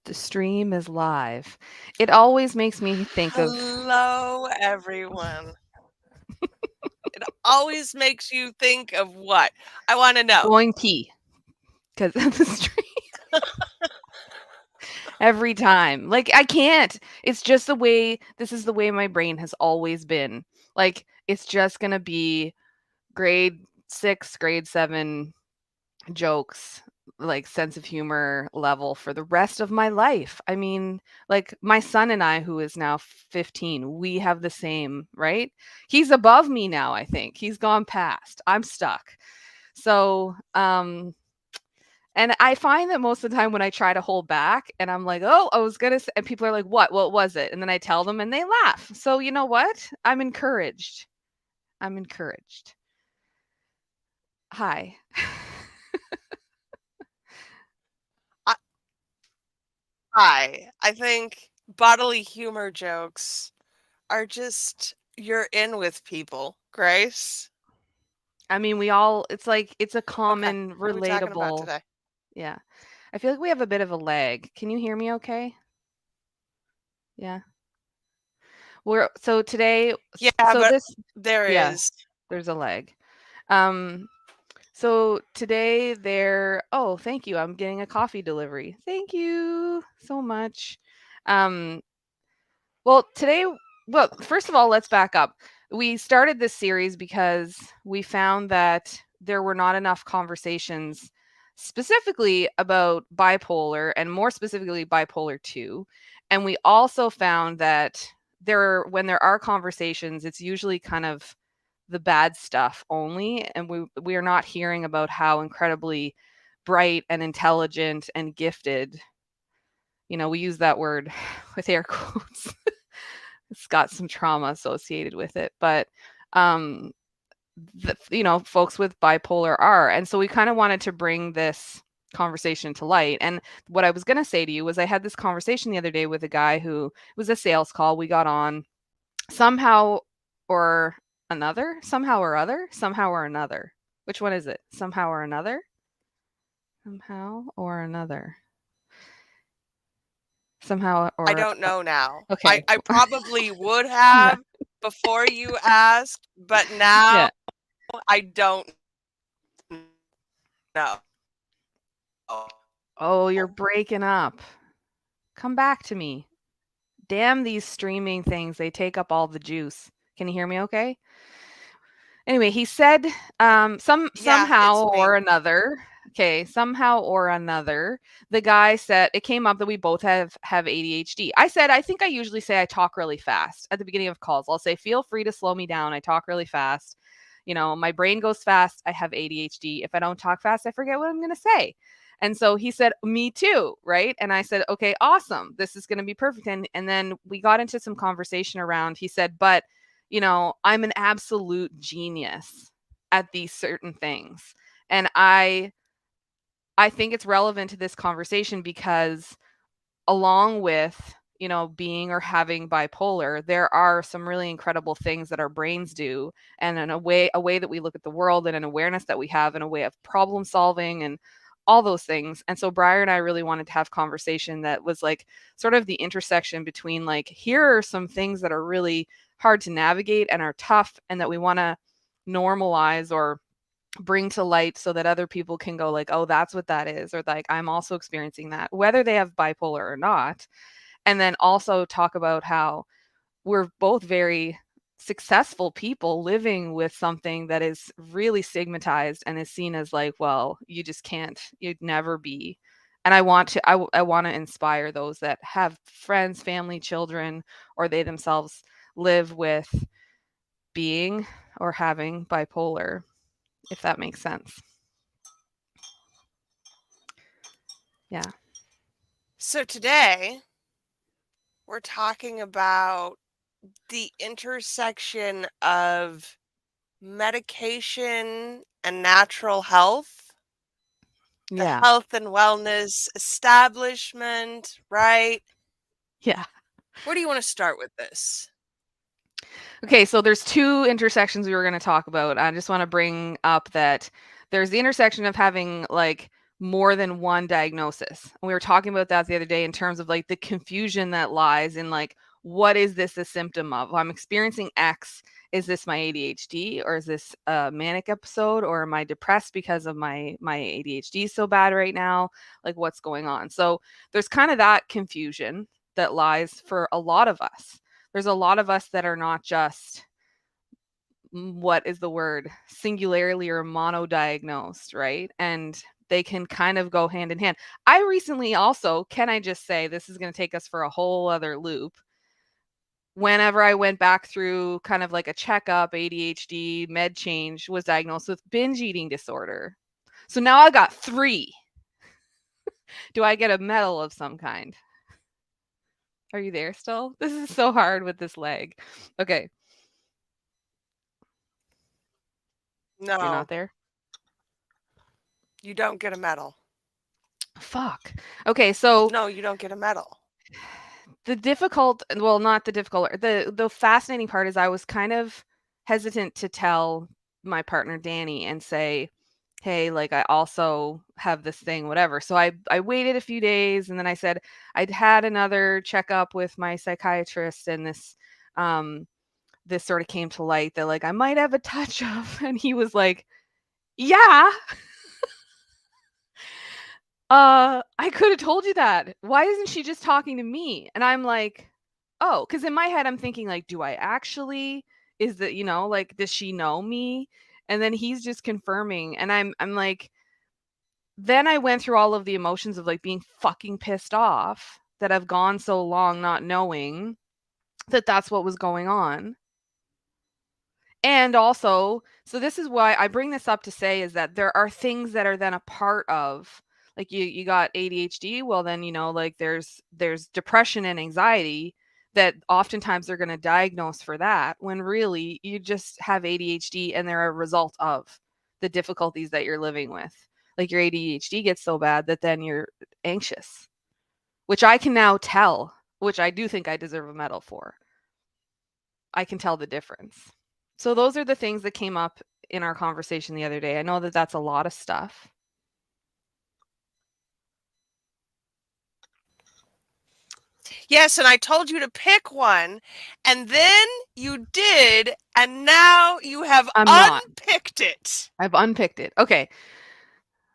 The stream is live. It always makes me think of Hello, everyone. It always makes you think of what? I want to know. going pee because of the stream. Every time. Like, I can't. It's just the way this is the way my brain has always been. Like, it's just gonna be grade 6, grade 7 jokes, like, sense of humor level for the rest of my life. I mean, like, my son and I, who is now 15, we have the same, right? He's above me now, I think. He's gone past. I'm stuck. So, and I find that most of the time when I try to hold back and I'm like, "Oh, I was gonna say," and people are like, "What? What was it?" And then I tell them and they laugh. So you know what? I'm encouraged. I'm encouraged. Hi. I, I think bodily humor jokes are just you're in with people, Grace. I mean, we all it's like it's a Okay, common, what are we talking about relatable. today? Yeah. I feel like we have a bit of a lag. Can you hear me okay? Yeah. We're so today Yeah, so but this there yeah, is. there's a lag. Um so today there oh, thank you. I'm getting a coffee delivery. Thank you so much. Um well, today well, first of all, let's back up. We started this series because we found that there were not enough conversations specifically about bipolar and more specifically bipolar 2. And we also found that when there are conversations, it's usually kind of the bad stuff only, and we are not hearing about how incredibly bright and intelligent and gifted, we use that word with air quotes. It's got some trauma associated with it, but um folks with bipolar are. And so we kind of wanted to bring this conversation to light. And what I was going to say to you was I had this conversation the other day with a guy who it was a sales call. We got on somehow or somehow or other, somehow or another. Which one is it? Somehow or another? Somehow or another. Somehow I or don't know now. okay. I probably would Yeah. have before you asked, but Yeah. now I don't know. Oh, you're breaking up. Come back to me. Damn these streaming things, they take up all the juice. Can you hear me okay? Anyway, he said, Yeah, somehow it's or me. another. Okay, somehow or another, the guy said it came up that we both have ADHD. I said I think I usually say I talk really fast at the beginning of calls. I'll say feel free to slow me down. I talk really fast. My brain goes fast. I have ADHD. If I don't talk fast, I forget what I'm going to say. And so he said, "Me too," right? And I said, "Okay, awesome. This is going to be perfect." And then we got into some conversation around. He said, "But I'm an absolute genius at these certain things." And I think it's relevant to this conversation because along with, being or having bipolar, there are some really incredible things that our brains do, and in a way that we look at the world, and an awareness that we have, and a way of problem solving and all those things. And so Briar and I really wanted to have conversation that was like sort of the intersection between like here are some things that are really hard to navigate and are tough and that we want to normalize or bring to light so that other people can go like, "Oh, that's what that is," or like, "I'm also experiencing that," whether they have bipolar or not. And then also talk about how we're both very successful people living with something that is really stigmatized and is seen as like, well, you just can't, you'd never be. And I want to inspire those that have friends, family, children, or they themselves live with being or having bipolar, if that makes sense. Yeah. So today we're talking about the intersection of medication and natural health, the Yeah. health and wellness establishment, right? Yeah. Where do you want to start with this? Okay, so there's two intersections we were going to talk about. I just want to bring up that there's the intersection of having like more than one diagnosis. And we were talking about that the other day in terms of like the confusion that lies in like, what is this a symptom of? I'm experiencing X. Is this my ADHD, or is this a manic episode, or am I depressed because of my ADHD so bad right now? Like, what's going on? So there's kind of that confusion that lies for a lot of us. There's a lot of us that are not just, what is the word, singularly or monodiagnosed, right? And they can kind of go hand in hand. I recently also, can I just say, this is going to take us for a whole other loop. Whenever I went back through kind of like a checkup, ADHD, med change, was diagnosed with binge eating disorder. So now I got 3. Do I get a medal of some kind? Are you there still? This is so hard with this leg. Okay, you're not No, there? you don't get a medal. Fuck. Okay, so No, you don't get a medal. the difficult, well, not the difficult, the fascinating part is I was kind of hesitant to tell my partner Danny and say, hey, like, I also have this thing, whatever. So I waited a few days, and then I said I'd had another checkup with my psychiatrist, and this sort of came to light that like I might have a touch of, and he was like, yeah, I could have told you that. Why isn't she just talking to me? And I'm like, oh, because in my head I'm thinking like, do I actually? Is that, like, does she know me? And then he's just confirming, and I'm like, then I went through all of the emotions of like being fucking pissed off that I've gone so long not knowing that that's what was going on. And also, so this is why I bring this up to say is that there are things that are then a part of, like, you got ADHD, well then, like there's depression and anxiety that oftentimes they're going to diagnose for that, when really you just have ADHD and they're a result of the difficulties that you're living with. Like, your ADHD gets so bad that then you're anxious, which I can now tell, which I do think I deserve a medal for. I can tell the difference. So those are the things that came up in our conversation the other day. I know that that's a lot of stuff. Yes, and I told you to pick one, and then you did, and now you have I'm not. unpicked it. I've unpicked it. Okay.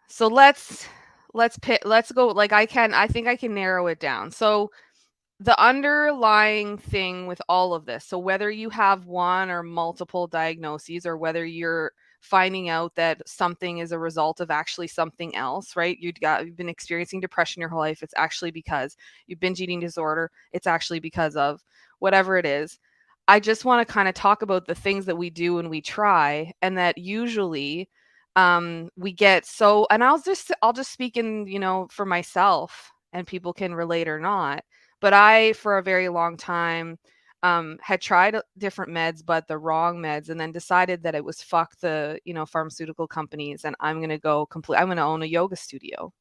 So let's go, like, I think I can narrow it down. So the underlying thing with all of this, so whether you have one or multiple diagnoses, or whether you're finding out that something is a result of actually something else, right? You've been experiencing depression your whole life, it's actually because you've binge eating disorder, it's actually because of whatever it is. I just want to kind of talk about the things that we do and we try, and that usually we get so, and I'll just speak in, for myself, and people can relate or not. But I, for a very long time, had tried different meds, but the wrong meds, and then decided that it was fuck the, pharmaceutical companies, and I'm going to own a yoga studio.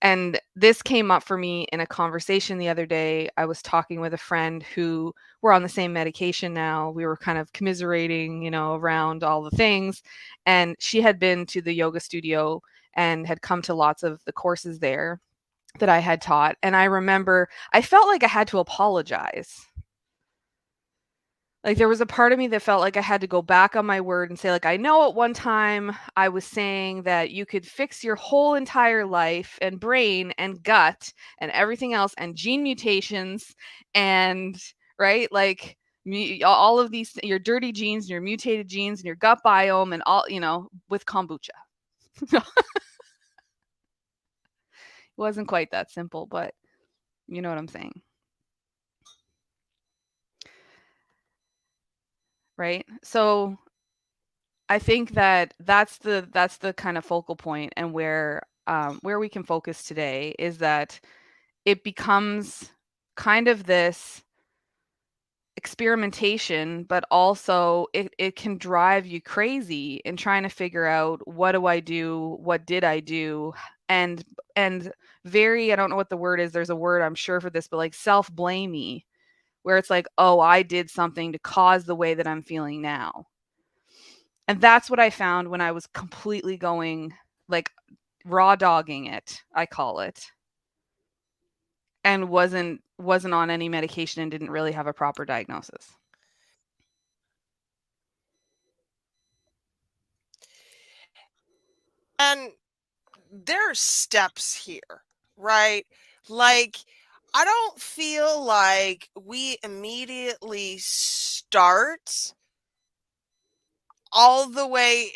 And this came up for me in a conversation the other day. I was talking with a friend who, we're on the same medication now. We were kind of commiserating, around all the things. And she had been to the yoga studio and had come to lots of the courses there that I had taught. And I remember I felt like I had to apologize. Like, there was a part of me that felt like I had to go back on my word and say, like, I know at one time I was saying that you could fix your whole entire life and brain and gut and everything else and gene mutations and, right, like, all of these, your dirty genes and your mutated genes and your gut biome and all, with kombucha. It wasn't quite that simple, but you know what I'm saying, right? So I think that that's the kind of focal point, and where we can focus today is that it becomes kind of this experimentation, but also it can drive you crazy in trying to figure out, what do I do? What did I do? And and very, I don't know what the word is. There's a word I'm sure for this, but like self-blamey, where it's like, oh, I did something to cause the way that I'm feeling now. And that's what I found when I was completely going, like, raw dogging it, I call it, and wasn't on any medication and didn't really have a proper diagnosis. And there are steps here, right? Like, I don't feel like we immediately start all the way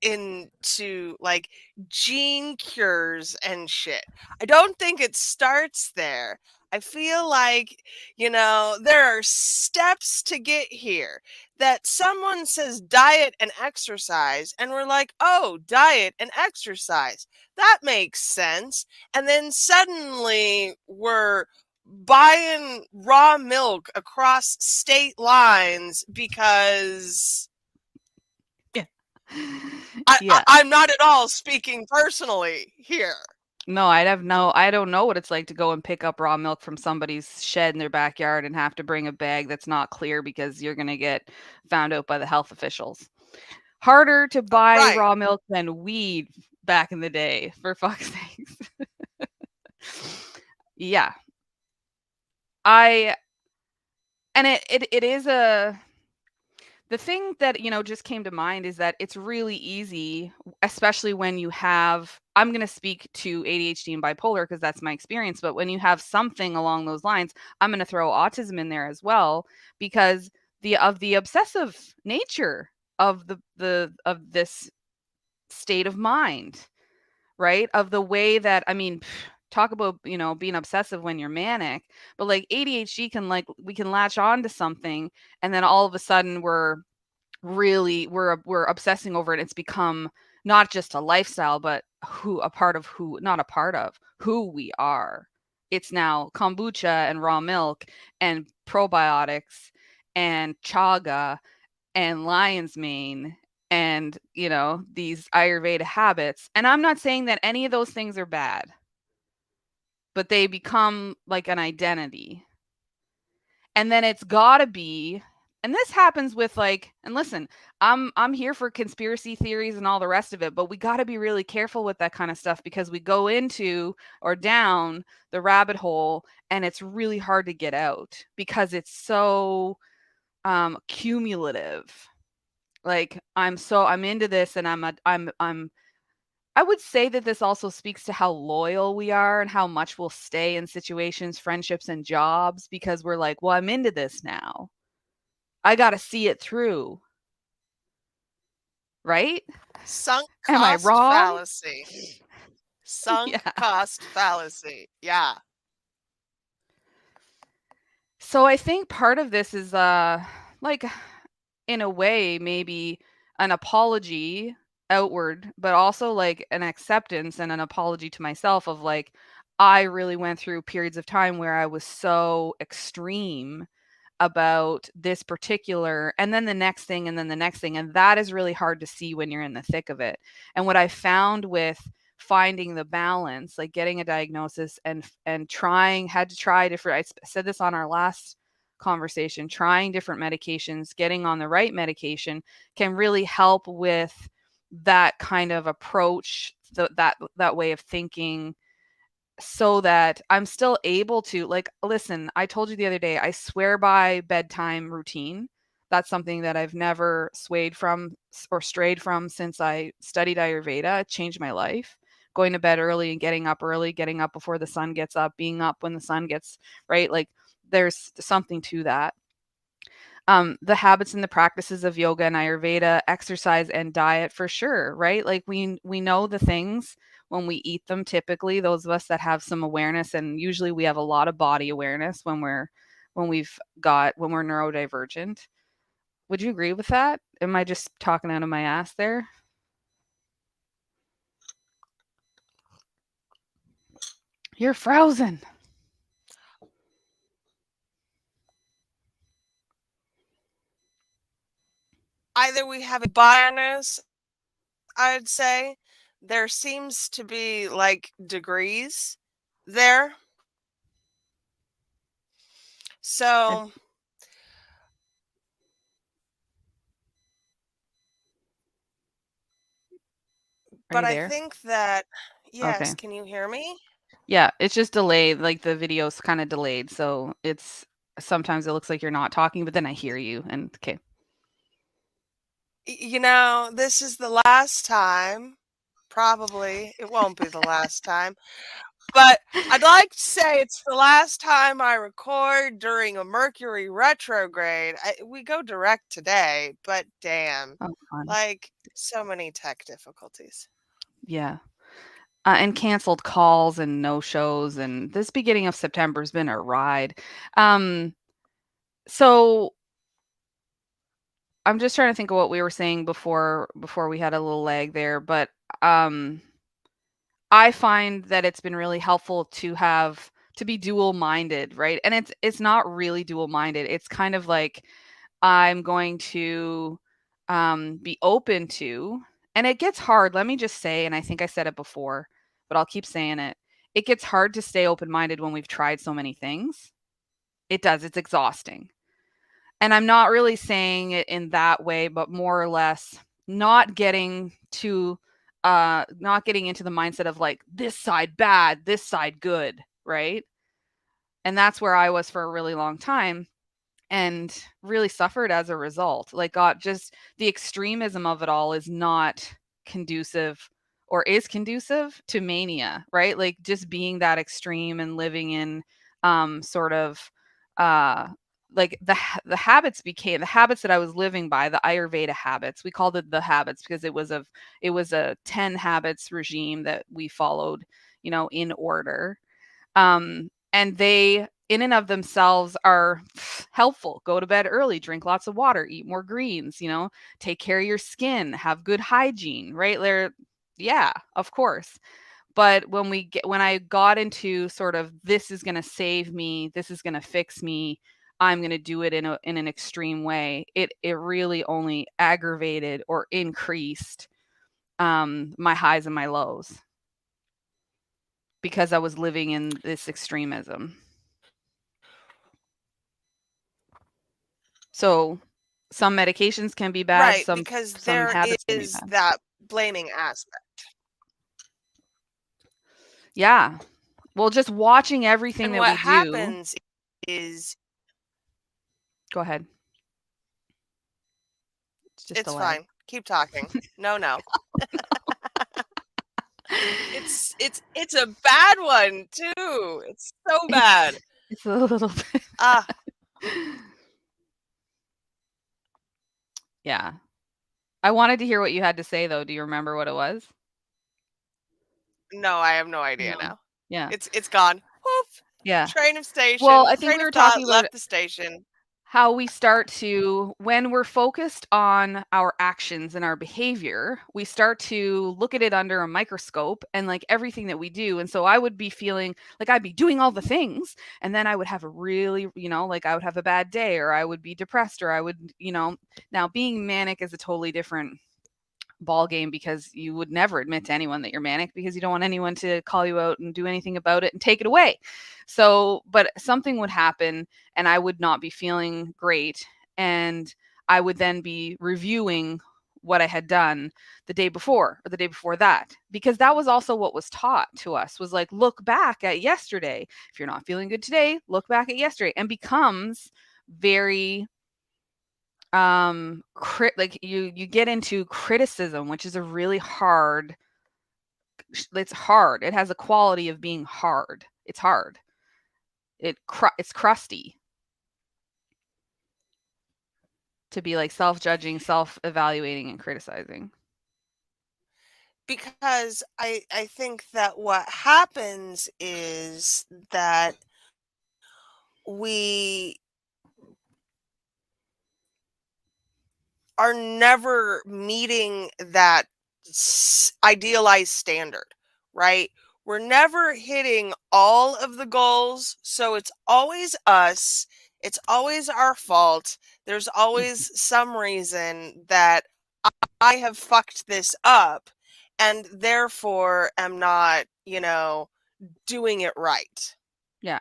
into like gene cures and shit. I don't think it starts there. I feel like, there are steps to get here. That someone says diet and exercise, and we're like, oh, diet and exercise. That makes sense. And then suddenly we're buying raw milk across state lines because Yeah. I, I Yeah. I'm not at all speaking personally here. No, I don't know what it's like to go and pick up raw milk from somebody's shed in their backyard and have to bring a bag that's not clear because you're gonna get found out by the health officials. Harder to buy Right. raw milk than weed back in the day, for fuck's sakes. Yeah. I and it is a the thing that, just came to mind is that it's really easy, especially when you have I'm going to speak to ADHD and bipolar because that's my experience, but when you have something along those lines, I'm going to throw autism in there as well because the obsessive nature of this state of mind, right? Of the way that I mean, talk about, being obsessive when you're manic, but like ADHD can like we can latch on to something and then all of a sudden we're obsessing over it. It's become not just a lifestyle, but not a part of who we are. It's now kombucha and raw milk and probiotics and chaga and lion's mane and these Ayurveda habits. And I'm not saying that any of those things are bad, but they become like an identity. And then it's got to be, and this happens with like, and listen, I'm here for conspiracy theories and all the rest of it, but we got to be really careful with that kind of stuff because we go into or down the rabbit hole and it's really hard to get out because it's so cumulative. Like I'm into this and I would say that this also speaks to how loyal we are and how much we'll stay in situations, friendships, and jobs because we're like, well, I'm into this now. I got to see it through, right? Sunk Am I cost wrong? fallacy. Sunk Yeah. cost fallacy. Yeah. So I think part of this is like in a way maybe an apology outward, but also like an acceptance and an apology to myself of like I really went through periods of time where I was so extreme about this particular and then the next thing and then the next thing, and that is really hard to see when you're in the thick of it. And what I found with finding the balance, like getting a diagnosis and trying had to try different said this on our last conversation, trying different medications, getting on the right medication can really help with that kind of approach, that way of thinking, so that I'm still able to like listen, I told you the other day, I swear by bedtime routine. That's something that I've never swayed from or strayed from since I studied Ayurveda. It changed my life. Going to bed early and getting up early, getting up before the sun gets up, being up when the sun gets right. Like there's something to that. The habits and the practices of yoga and Ayurveda, exercise and diet for sure, right? Like we know the things when we eat them typically, those of us that have some awareness, and usually we have a lot of body awareness when we're neurodivergent. Would you agree with that? Am I just talking out of my ass there? You're frozen. Either we have a bias, I'd say. There seems to be like degrees there. Are So Are but you I there? think that Okay. yes, can you hear me? Yeah, it's just delayed, like, the video's kinda delayed, so it's sometimes it looks like you're not talking, but then I hear you, and okay. This is the last time. Probably it won't be the last time. But I'd like to say it's the last time I record during a Mercury retrograde. We go direct today, but damn, Oh, fun. like so many tech difficulties. Yeah. And canceled calls and no-shows, and this beginning of September's been a ride. Um, so I'm just trying to think of what we were saying before we had a little lag there, but, um, I find that it's been really helpful to be dual-minded, right? And it's not really dual-minded, it's kind of like I'm going to, be open to, and it gets hard, let me just say, and I think I said it before, but I'll keep saying it. It gets hard to stay open-minded when we've tried so many things. It does, it's exhausting. And I'm not really saying it in that way, but more or less not getting to not getting into the mindset of like this side bad, this side good, right? And that's where I was for a really long time and really suffered as a result. Like, got just the extremism of it all is not conducive or is conducive to mania, right? Like, just being that extreme and living in sort of uh like the habits became the habits that I was living by, the Ayurveda habits. We called it the habits because it was a 10 habits regime that we followed, in order, and they, in and of themselves, are helpful. Go to bed early, drink lots of water, eat more greens, take care of your skin, have good hygiene, right? Yeah, of course. But when I got into sort of this is going to save me, this is going to fix me, I'm going to do it in an extreme way. It really only aggravated or increased my highs and my lows because I was living in this extremism. So, some medications can be bad, Right, some because some there habits can be is bad. that blaming aspect. Yeah. Well, just watching everything And that what we do. happens is Go ahead. It's just a it's lag. fine. Keep talking. No, no. It's a bad one too. It's so It's bad. it's a little bit. Ah, Yeah. I wanted to hear what you had to say, though. Do you remember what it was? no, I have no idea No. now. Yeah. It's gone. Woof. Yeah. Train of Well, station. I think Train we of were thought talking about left the station. how we start to when we're focused on our actions and our behavior, we start to look at it under a microscope and like everything that we do. And so I would be feeling like I'd be doing all the things and then I would have a really, like I would have a bad day or I would be depressed or I would, now being manic is a totally different ball game because you would never admit to anyone that you're manic because you don't want anyone to call you out and do anything about it and take it away. So, but something would happen and I would not be feeling great and I would then be reviewing what I had done the day before or the day before that because that was also what was taught to us was like look back at yesterday. If you're not feeling good today, look back at yesterday and becomes very like you get into criticism, which is a really hard it's hard. It has a quality of being hard. It's hard. It's crusty to be like self-judging, self-evaluating and criticizing. Because I think that what happens is that we are never meeting that idealized standard, right? We're never hitting all of the goals. So it's always us. It's always our fault. There's always some reason that I have fucked this up and therefore am not, doing it right. Yeah.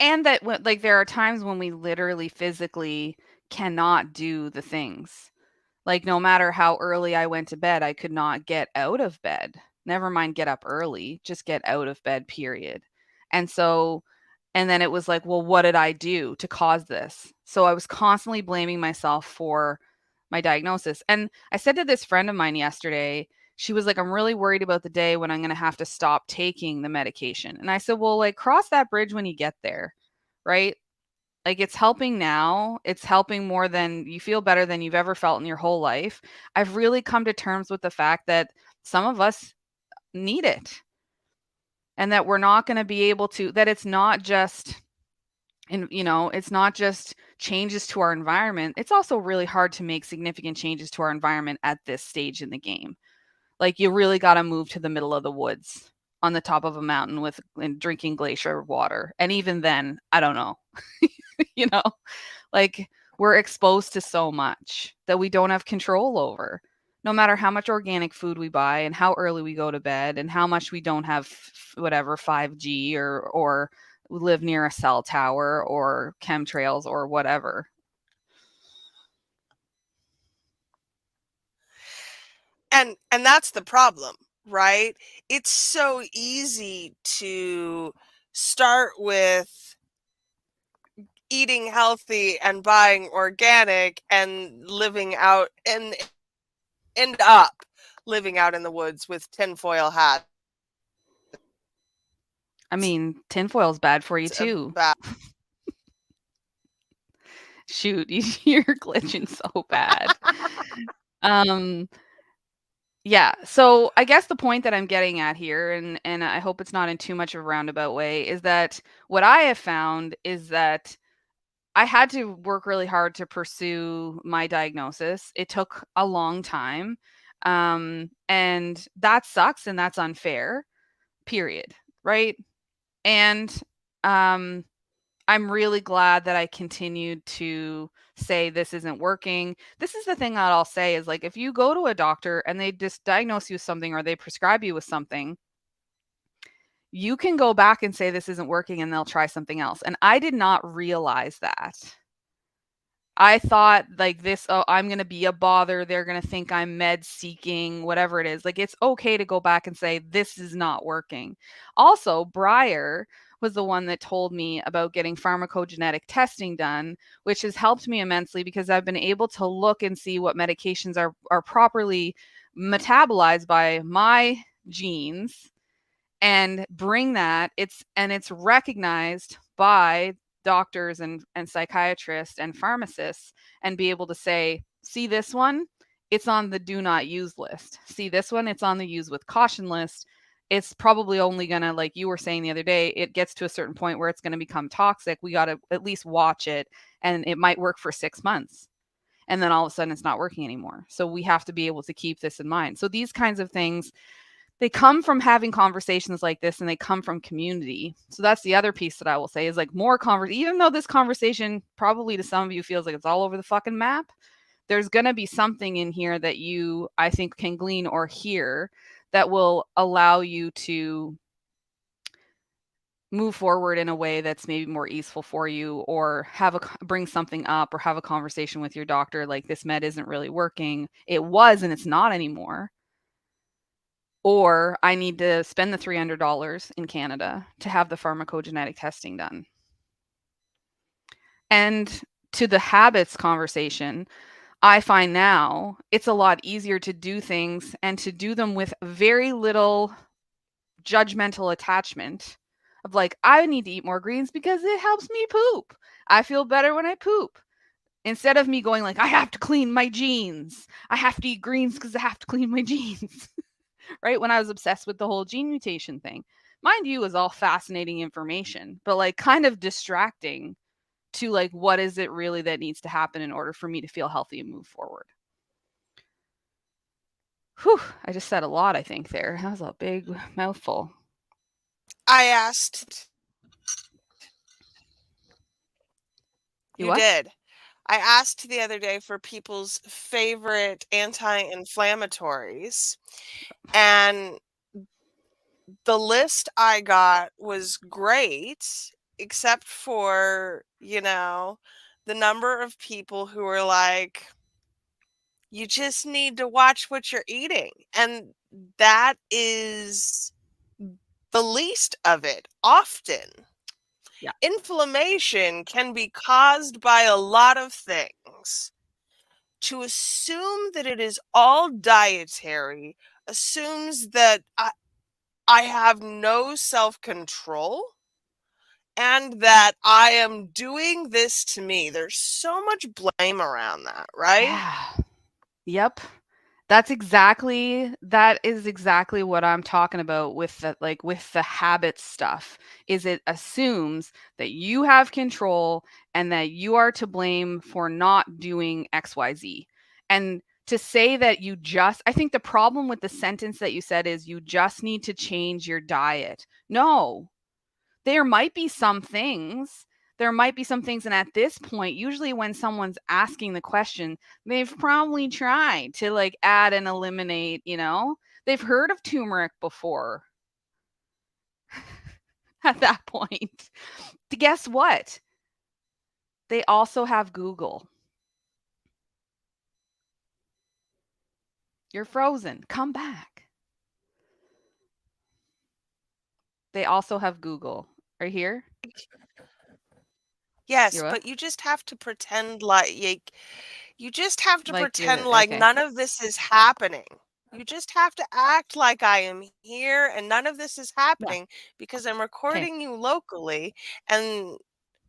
And that like there are times when we literally physically cannot do the things. Like no matter how early I went to bed, I could not get out of bed. Never mind get up early, just get out of bed, period. And so, and then it was like, well, what did I do to cause this? So I was constantly blaming myself for my diagnosis. And I said to this friend of mine yesterday, she was like, I'm really worried about the day when I'm going to have to stop taking the medication. And I said, well, like, cross that bridge when you get there, right? Like, it's helping now. It's helping more than you feel better than you've ever felt in your whole life. I've really come to terms with the fact that some of us need it and that we're not going to be able to, that it's not just, and it's not just changes to our environment. It's also really hard to make significant changes to our environment at this stage in the game. Like, you really got to move to the middle of the woods on the top of a mountain with and drinking glacier water. And even then, I don't know. you know, like, we're exposed to so much that we don't have control over. No matter how much organic food we buy and how early we go to bed and how much we don't have whatever 5G or live near a cell tower or chemtrails or whatever. And that's the problem, right? It's so easy to start with eating healthy and buying organic and living out and end up living out in the woods with tinfoil hats. I mean, tinfoil's bad for you too. About Shoot, you're glitching so bad. Um, yeah, so I guess the point that I'm getting at here, and I hope it's not in too much of a roundabout way, is that what I have found is that I had to work really hard to pursue my diagnosis. It took a long time, and that sucks and that's unfair, period, right? And, um I'm really glad that I continued to say this isn't working. This is the thing that I'll say is, like, if you go to a doctor and they just diagnose you with something or they prescribe you with something, you can go back and say this isn't working and they'll try something else. And I did not realize that. I thought, like, this, oh, I'm going to be a bother. They're going to think I'm med seeking, whatever it is. Like, it's okay to go back and say, this is not working. Also, Breyer was the one that told me about getting pharmacogenetic testing done, which has helped me immensely because I've been able to look and see what medications are properly metabolized by my genes and bring that. It's recognized by doctors and psychiatrists and pharmacists, and be able to say, see this one, it's on the do not use list. See this one, it's on the use with caution list. It's probably only gonna, like you were saying the other day, it gets to a certain point where it's gonna become toxic. We gotta at least watch it, and it might work for 6 months. And then all of a sudden it's not working anymore. So we have to be able to keep this in mind. So these kinds of things, they come from having conversations like this, and they come from community. So that's the other piece that I will say is, like, more even though this conversation probably to some of you feels like it's all over the fucking map, there's going to be something in here that you, I think, can glean or hear that will allow you to move forward in a way that's maybe more easeful for you, or bring something up or have a conversation with your doctor, like, this med isn't really working. It was and it's not anymore. Or I need to spend the $300 in Canada to have the pharmacogenetic testing done. And to the habits conversation, I find now it's a lot easier to do things and to do them with very little judgmental attachment of, like, I need to eat more greens because it helps me poop. I feel better when I poop. Instead of me going, like, I have to clean my jeans. I have to eat greens because I have to clean my jeans. Right? When I was obsessed with the whole gene mutation thing. Mind you, is all fascinating information, but, like, kind of distracting to, like, what is it really that needs to happen in order for me to feel healthy and move forward. Whew, I just said a lot, I think, there. That was a big mouthful. I asked. You what? did. I asked the other day for people's favorite anti-inflammatories, and the list I got was great, except for, the number of people who were like, You just need to watch what you're eating. And that is the least of it often. Yeah. Inflammation can be caused by a lot of things. To assume that it is all dietary assumes that I have no self control and that I am doing this to me. There's so much blame around that, right? Yeah. Yep. That is exactly what I'm talking about with the like with the habit stuff. Is it assumes that you have control and that you are to blame for not doing XYZ. And to say that I think the problem with the sentence that you said is you just need to change your diet. No, there might be some things. There might be some things, and at this point, usually when someone's asking the question, they've probably tried to like add and eliminate, they've heard of turmeric before at that point. Guess what? They also have Google. You're frozen. Come back. They also have Google. Are you here? Yes, You're what? but you just have to pretend you just have to Like pretend you're like okay. none of this is happening. You just have to act like I am here and none of this is Yeah. happening because I'm Okay. recording you locally and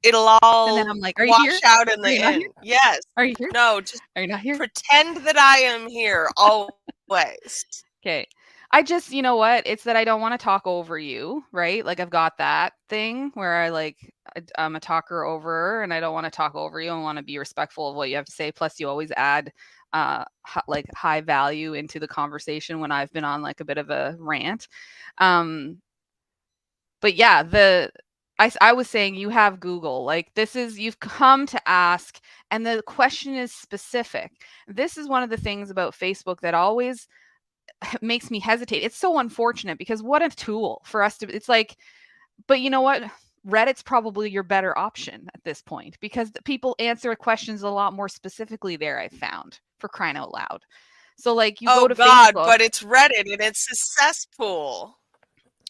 it'll And then all I'm like, are you wash here? out in Are the you not here? end. Yes. Are you here? No, just Are you not here? pretend that I am here always. Okay. I just, you know what? It's that I don't want to talk over you, right? Like I've got that thing where I'm a talker over and I don't want to talk over you. I want to be respectful of what you have to say. Plus you always add like high value into the conversation when I've been on like a bit of a rant. Um but yeah, I was saying you have Google. Like you've come to ask and the question is specific. This is one of the things about Facebook that always makes me hesitate. It's so unfortunate because what a tool for us to it's like, but you know what? Reddit's probably your better option at this point because the people answer questions a lot more specifically there, I found, for crying out loud. So like you go Oh to God, Facebook. but it's Reddit and it's a cesspool.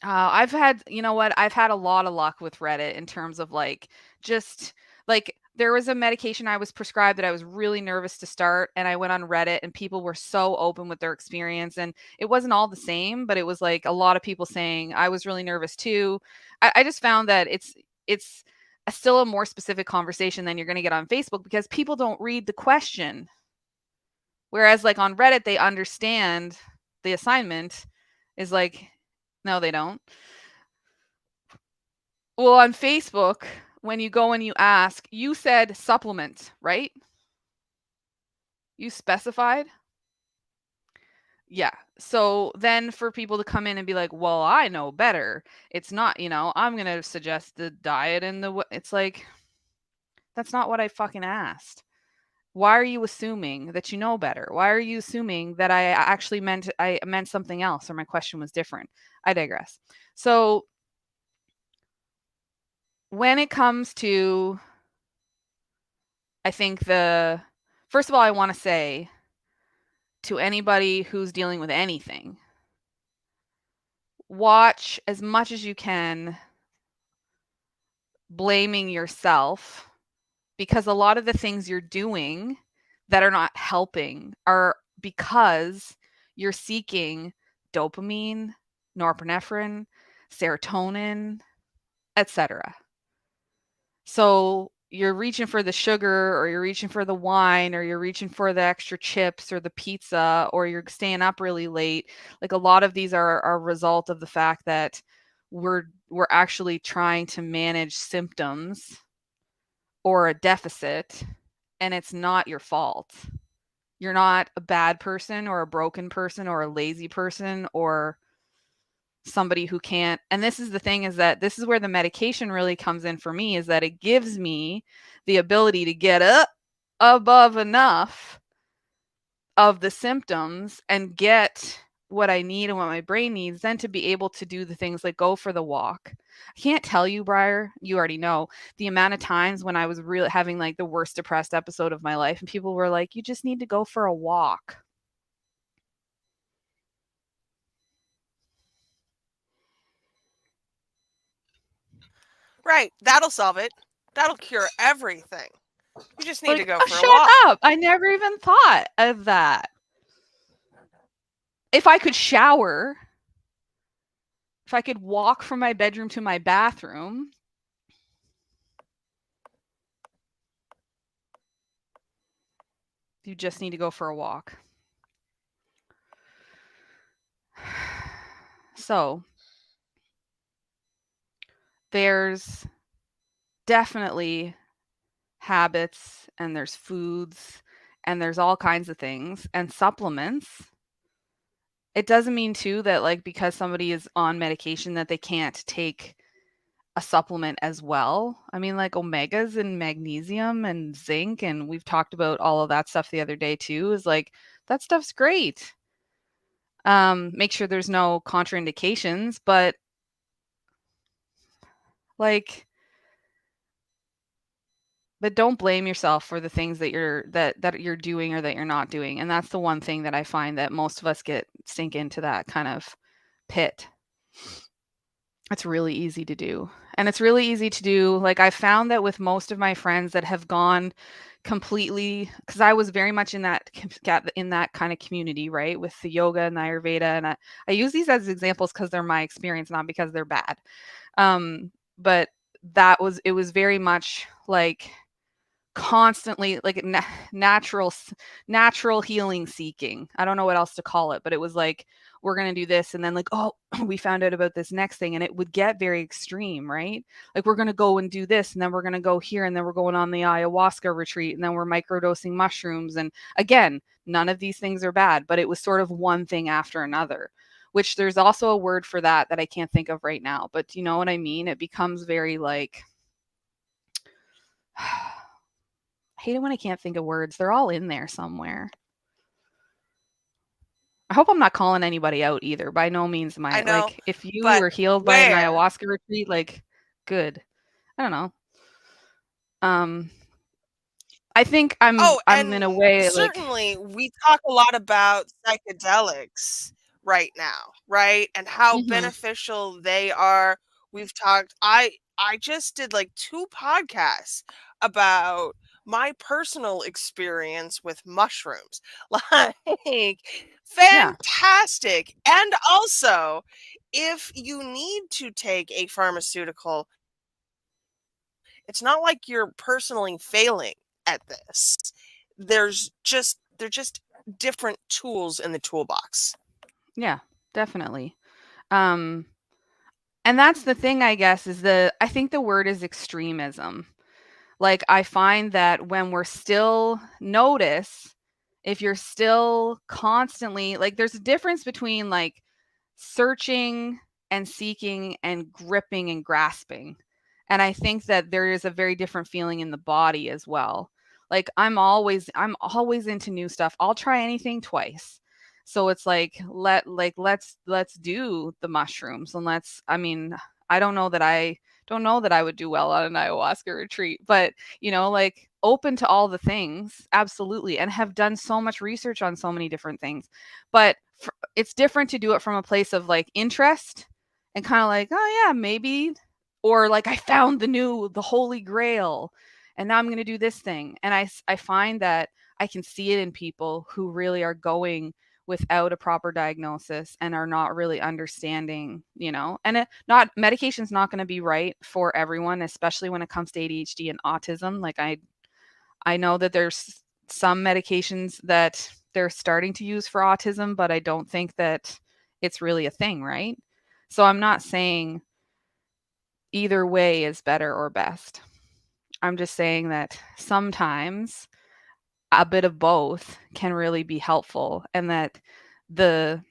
I've had, you know what? I've had a lot of luck with Reddit in terms of like just like there was a medication I was prescribed that I was really nervous to start, and I went on Reddit, and people were so open with their experience, and it wasn't all the same, but it was like a lot of people saying I was really nervous too. I just found that it's still a more specific conversation than you're going to get on Facebook because people don't read the question, whereas like on Reddit they understand the assignment is like no, they don't. Well, on Facebook, when you go and you ask, you said supplement, right? You specified? Yeah. So then for people to come in and be like, well, I know better. It's not, I'm going to suggest the diet and it's like, that's not what I fucking asked. Why are you assuming that you know better? Why are you assuming that I meant something else or my question was different? I digress. So when it comes to I think first of all, I want to say to anybody who's dealing with anything, watch as much as you can blaming yourself because a lot of the things you're doing that are not helping are because you're seeking dopamine, norepinephrine, serotonin, etc. So you're reaching for the sugar or you're reaching for the wine or you're reaching for the extra chips or the pizza or you're staying up really late. Like a lot of these are a result of the fact that we're actually trying to manage symptoms or a deficit and it's not your fault. You're not a bad person or a broken person or a lazy person or somebody who can't, and this is the thing, is that this is where the medication really comes in for me, is that it gives me the ability to get up above enough of the symptoms and get what I need and what my brain needs, then to be able to do the things like go for the walk. I can't tell you, Briar, you already know the amount of times when I was really having like the worst depressed episode of my life and people were like, you just need to go for a walk. Right. That'll solve it. That'll cure everything. You just need to Like, go oh, for a shut walk. up. I never even thought of that. If I could shower, if I could walk from my bedroom to my bathroom, you just need to go for a walk. So, there's definitely habits and there's foods and there's all kinds of things and supplements. It doesn't mean too that like because somebody is on medication that they can't take a supplement as well. I mean like omegas and magnesium and zinc and we've talked about all of that stuff the other day too is like that stuff's great. Make sure there's no contraindications, but like but don't blame yourself for the things that you're doing or that you're not doing. And that's the one thing that I find that most of us get sink into that kind of pit. It's really easy to do. And it's really easy to do. Like I found that with most of my friends that have gone completely because I was very much in that kind of community, right? With the yoga and the Ayurveda. And I use these as examples because they're my experience, not because they're bad. But it was very much like constantly like natural healing seeking. I don't know what else to call it, but it was like we're going to do this and then like oh we found out about this next thing and it would get very extreme, right? Like we're going to go and do this and then we're going to go here and then we're going on the ayahuasca retreat and then we're microdosing mushrooms and again, none of these things are bad, but it was sort of one thing after another. Which there's also a word for that I can't think of right now, but you know what I mean? It becomes very like I hate it when I can't think of words. They're all in there somewhere. I hope I'm not calling anybody out either. By no means am I I know, like if you but were healed by an where? ayahuasca retreat, like good. I don't know. Um I think Oh, I'm in and a way like certainly we talk a lot about psychedelics right now, right? And how mhm. beneficial they are. We've talked I just did like 2 podcasts about my personal experience with mushrooms. Like Yeah. fantastic. And also, if you need to take a pharmaceutical, it's not like you're personally failing at this. They're just different tools in the toolbox. Yeah, definitely. Um and that's the thing I guess is I think the word is extremism. Like I find that when we're still notice if you're still constantly like there's a difference between like searching and seeking and gripping and grasping. And I think that there is a very different feeling in the body as well. Like I'm always into new stuff. I'll try anything twice. So it's like let's do the mushrooms and let's I mean, I don't know that I would do well on an ayahuasca retreat, but you know, like open to all the things, absolutely, and have done so much research on so many different things. But it's different to do it from a place of like interest and kind of like, oh yeah, maybe, or like I found the holy grail and now I'm going to do this thing. And I find that I can see it in people who really are going without a proper diagnosis and are not really understanding, you know, and not medication's not going to be right for everyone, especially when it comes to ADHD and autism. Like I know that there's some medications that they're starting to use for autism, but I don't think that it's really a thing, right? So I'm not saying either way is better or best. I'm just saying that sometimes a bit of both can really be helpful and that the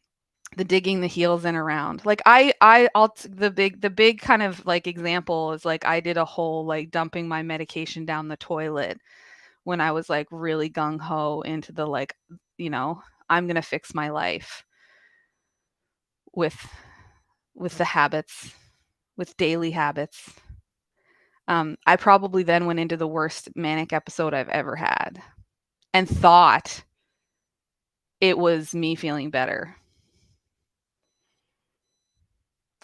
the digging the heels in around like the big kind of like example is like I did a whole like dumping my medication down the toilet when I was like really gung ho into the like, you know, I'm going to fix my life. with the habits, with daily habits. I probably then went into the worst manic episode I've ever had and thought it was me feeling better.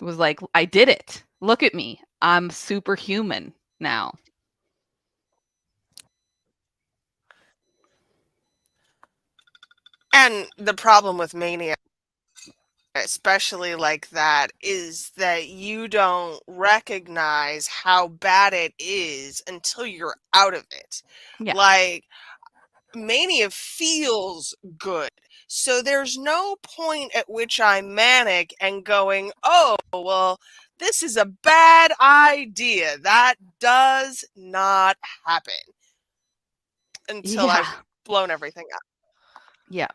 It was like, I did it. Look at me. I'm superhuman now. And the problem with mania, especially like that, is that you don't recognize how bad it is until you're out of it. Yeah. Like, mania feels good. So there's no point at which I'm manic and going, oh, well, this is a bad idea. That does not happen until Yeah. I've blown everything up. Yeah.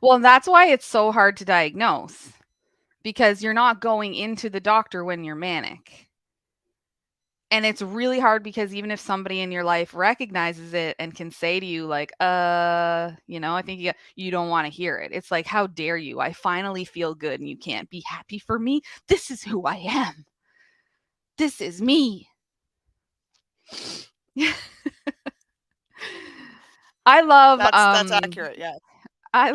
Well, that's why it's so hard to diagnose because you're not going into the doctor when you're manic. And it's really hard because even if somebody in your life recognizes it and can say to you like, I think you don't want to hear it. It's like, how dare you? I finally feel good and you can't be happy for me. This is who I am. This is me. I love That's accurate, yeah. I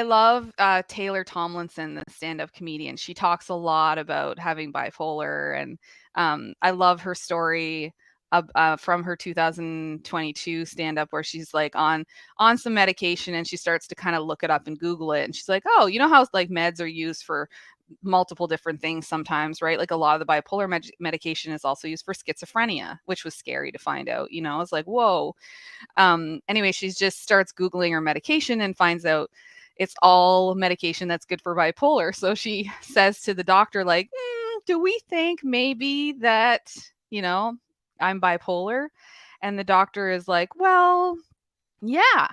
love Taylor Tomlinson, the stand-up comedian. She talks a lot about having bipolar, and I love her story from her 2022 stand-up where she's like on some medication and she starts to kind of look it up and Google it, and she's like, oh, you know how like meds are used for multiple different things sometimes, right? Like a lot of the bipolar medication is also used for schizophrenia, which was scary to find out. It's like, whoa. Anyway, she just starts Googling her medication and finds out it's all medication that's good for bipolar. So she says to the doctor, like, do we think maybe that, I'm bipolar? And the doctor is like, well, yeah.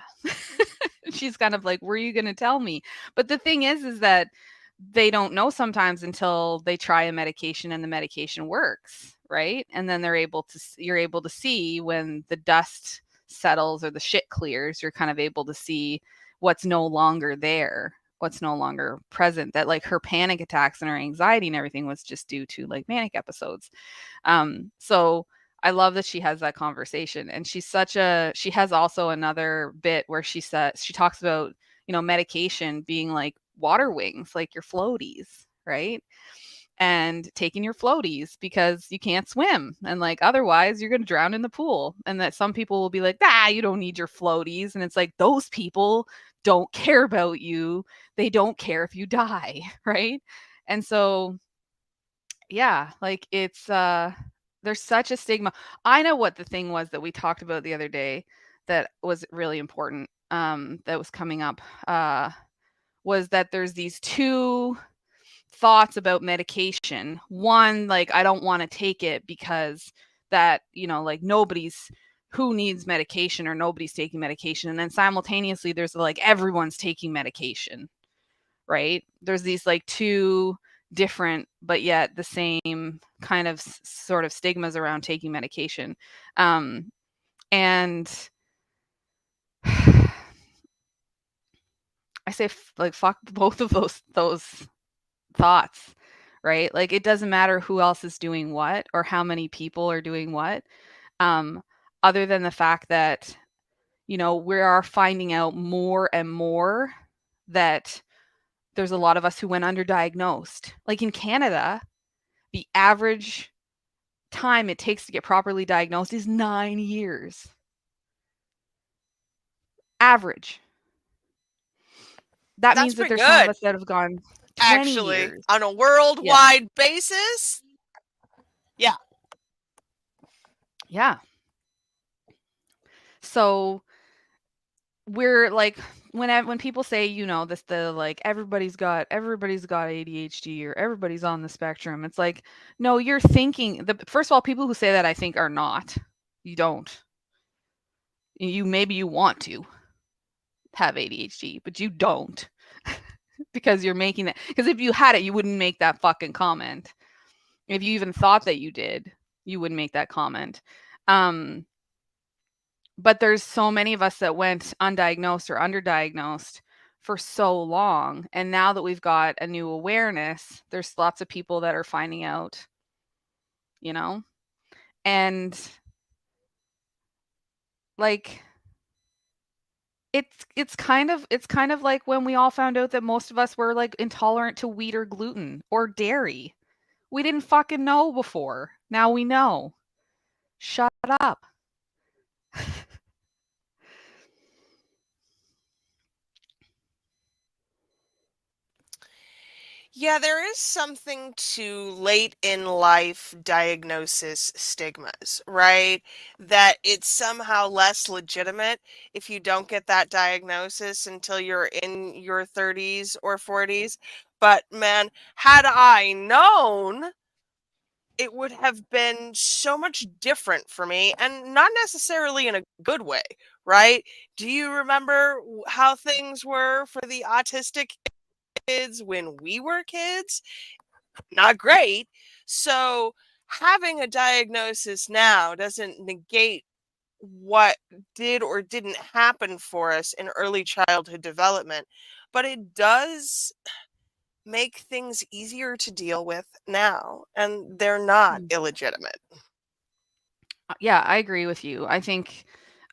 She's kind of like, were you going to tell me? But the thing is that they don't know sometimes until they try a medication and the medication works, right? And then you're able to see when the dust settles or the shit clears, you're kind of able to see what's no longer there, what's no longer present. That like her panic attacks and her anxiety and everything was just due to like manic episodes. So I love that she has that conversation, and she has also another bit where she talks about, medication being like water wings, like your floaties, right? And taking your floaties because you can't swim, and like otherwise you're going to drown in the pool. And that some people will be like, you don't need your floaties. And it's like, those people don't care about you. They don't care if you die, right? And so, yeah, like there's such a stigma. I know what the thing was that we talked about the other day that was really important, that was coming up, was that there's these two thoughts about medication. One, like, I don't want to take it because that, like nobody's who needs medication or nobody's taking medication. And then simultaneously there's like everyone's taking medication, right? There's these like two different but yet the same kind of sort of stigmas around taking medication. And I say like fuck both of those thoughts, right? Like it doesn't matter who else is doing what or how many people are doing what, um, other than the fact that, we are finding out more and more that there's a lot of us who went underdiagnosed. Like in Canada, the average time it takes to get properly diagnosed is 9 years. Average. That That's means that pretty there's some of good, us that have gone 20 actually, years. on a Yeah. worldwide basis. Yeah. Yeah. So we're like, when people say, this, the like everybody's got ADHD or everybody's on the spectrum, it's like, no, you're thinking first of all, people who say that I think are not. You don't. Maybe you want to have ADHD, but you don't. Because you're making that, because if you had it, you wouldn't make that fucking comment. If you even thought that you did, you wouldn't make that comment. But there's so many of us that went undiagnosed or underdiagnosed for so long. And now that we've got a new awareness, there's lots of people that are finding out, you know? And like it's kind of like when we all found out that most of us were like intolerant to wheat or gluten or dairy. We didn't fucking know before. Now we know. Shut up. Yeah, there is something to late in life diagnosis stigmas, right? That it's somehow less legitimate if you don't get that diagnosis until you're in your 30s or 40s. But man, had I known, it would have been so much different for me, and not necessarily in a good way, right? Do you remember how things were for the autistic kids when we were kids? Not great. So having a diagnosis now doesn't negate what did or didn't happen for us in early childhood development, but it does make things easier to deal with now, and they're not Mm. illegitimate. Yeah, I agree with you. I think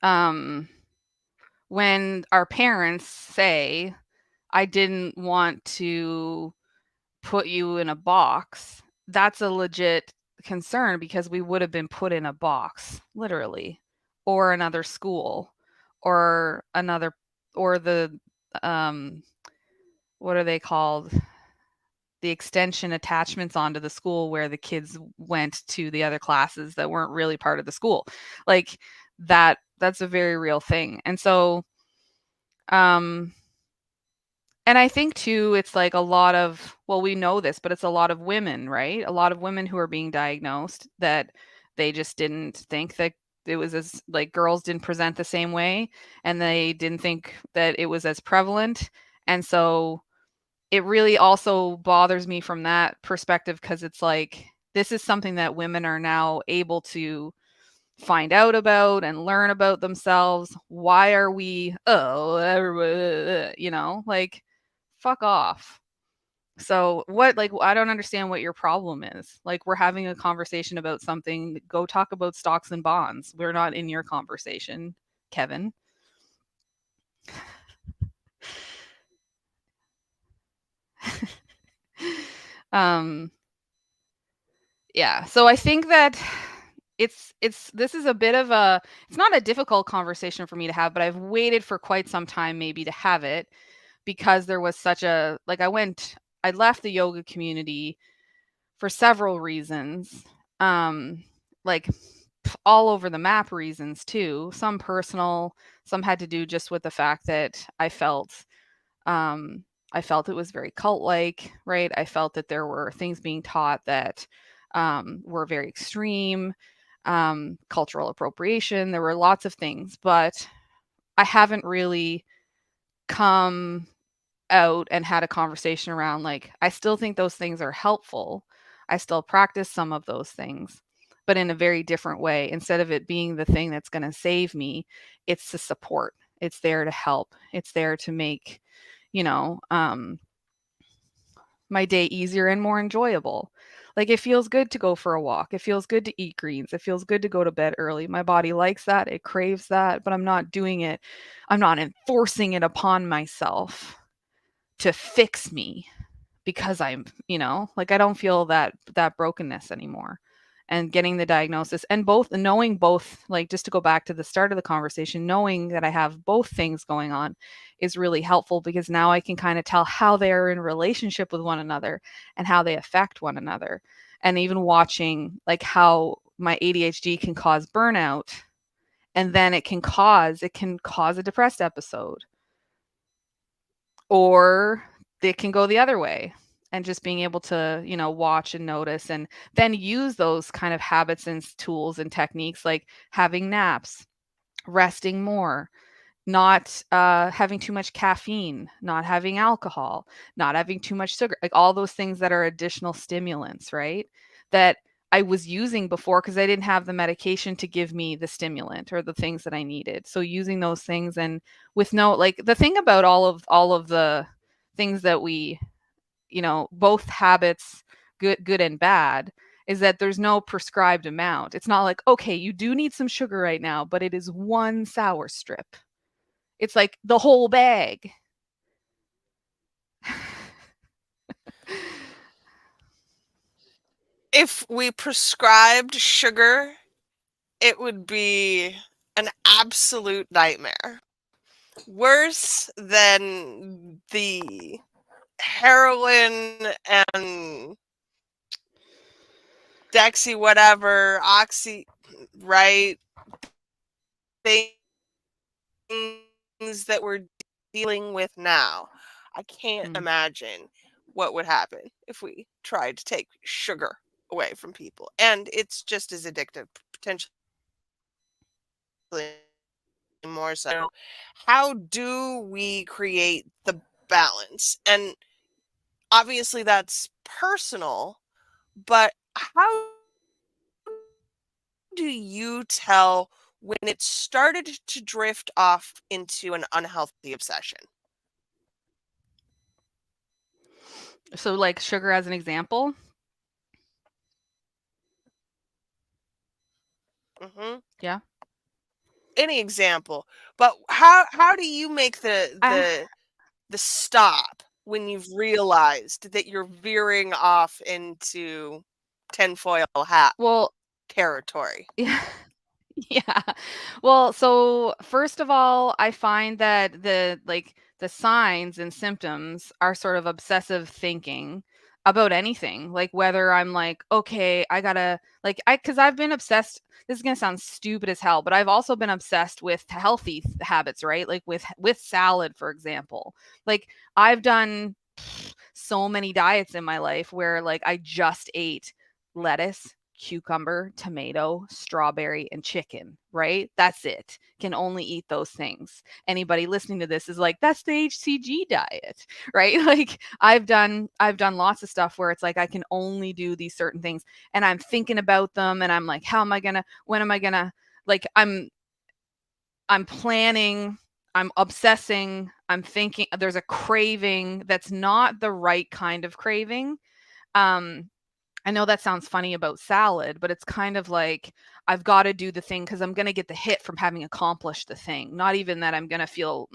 um when our parents say, I didn't want to put you in a box, that's a legit concern because we would have been put in a box, literally, or another school, or another, or the, um, what are they called? The extension attachments onto the school where the kids went to the other classes that weren't really part of the school. Like that's a very real thing. And so, um, and I think too, it's like a lot of, well, we know this, but it's a lot of women, right? A lot of women who are being diagnosed that they just didn't think that it was as like girls didn't present the same way and they didn't think that it was as prevalent. And so it really also bothers me from that perspective because it's like this is something that women are now able to find out about and learn about themselves. Why are we, oh, everybody, like fuck off. So what, like, I don't understand what your problem is. Like, we're having a conversation about something. Go talk about stocks and bonds. We're not in your conversation, Kevin. um yeah, so I think that it's this is a bit of a, it's not a difficult conversation for me to have, but I've waited for quite some time maybe to have it because there was such a, like, I left the yoga community for several reasons. Um, like all over the map reasons too. Some personal, some had to do just with the fact that um I felt it was very cult like, right? I felt that there were things being taught that were very extreme, cultural appropriation. There were lots of things, but I haven't really come out and had a conversation around like I still think those things are helpful. I still practice some of those things, but in a very different way. Instead of it being the thing that's going to save me, it's to support. It's there to help. It's there to make, you know, my day easier and more enjoyable. Like it feels good to go for a walk. It feels good to eat greens. It feels good to go to bed early. My body likes that. It craves that, but I'm not doing it. I'm not enforcing it upon myself to fix me because I'm, like I don't feel that brokenness anymore. And getting the diagnosis and both knowing both, like just to go back to the start of the conversation, knowing that I have both things going on is really helpful because now I can kind of tell how they're in relationship with one another and how they affect one another. And even watching like how my ADHD can cause burnout and then it can cause a depressed episode, or it can go the other way, and just being able to watch and notice and then use those kind of habits and tools and techniques like having naps, resting more, not having too much caffeine, not having alcohol, not having too much sugar, like all those things that are additional stimulants, right? That I was using before because I didn't have the medication to give me the stimulant or the things that I needed. So using those things, and with no, like, the thing about all of the things that we, both habits, good and bad, is that there's no prescribed amount. It's not like, okay, you do need some sugar right now, but it is one sour strip. It's like the whole bag. If we prescribed sugar, it would be an absolute nightmare. Worse than the heroin and Dexy, whatever, Oxy, right? Things that we're dealing with now. I can't Mm. imagine what would happen if we tried to take sugar away from people. And it's just as addictive, potentially more so. How do we create the balance? And obviously that's personal, but how do you tell when it started to drift off into an unhealthy obsession? So, like, sugar as an example. Hmm. Yeah. Any example, but how do you make the I the stop when you've realized that you're veering off into tinfoil hat well, territory? yeah. Yeah. Well, so first of all, I find that the signs and symptoms are sort of obsessive thinking about anything. Like, whether I'm like, okay, I gotta, like, because I've been obsessed. This is gonna sound stupid as hell, but I've also been obsessed with healthy habits, right? Like with salad, for example. Like, I've done so many diets in my life where, like, I just ate lettuce, cucumber, tomato, strawberry, and chicken, right? That's it. Can only eat those things. Anybody listening to this is like, that's the HCG diet, right? Like, I've done lots of stuff where it's like I can only do these certain things, and I'm thinking about them, and I'm like, how am I gonna, when am I gonna, like, I'm planning, I'm obsessing, I'm thinking, there's a craving that's not the right kind of craving. Um, I know that sounds funny about salad, but it's kind of like I've got to do the thing because I'm going to get the hit from having accomplished the thing. Not even that I'm going to feel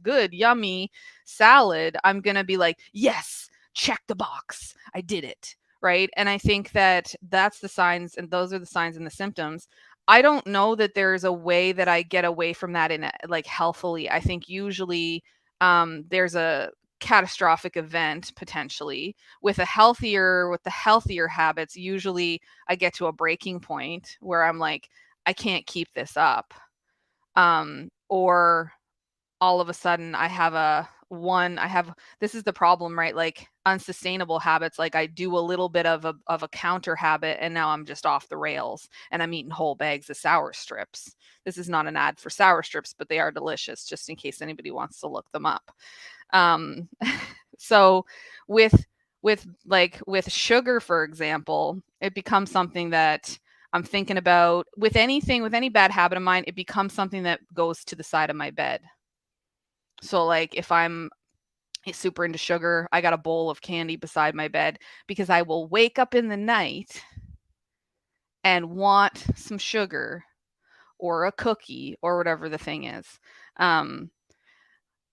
good, yummy salad. I'm going to be like, yes, check the box. I did it. Right. And I think that that's the signs, and those are the signs and the symptoms. I don't know that there's a way that I get away from that in like healthily. I think usually there's a catastrophic event potentially with the healthier habits. Usually I get to a breaking point where I'm like, I can't keep this up. Or all of a sudden I have, this is the problem, right? Like, unsustainable habits, like I do a little bit of a counter habit, and now I'm just off the rails and I'm eating whole bags of sour strips. This is not an ad for sour strips, but they are delicious, just in case anybody wants to look them up. um so with with sugar, for example, it becomes something that I'm thinking about. With anything, with any bad habit of mine, it becomes something that goes to the side of my bed. So, like, if I'm super into sugar, I got a bowl of candy beside my bed because I will wake up in the night and want some sugar or a cookie or whatever the thing is. Um,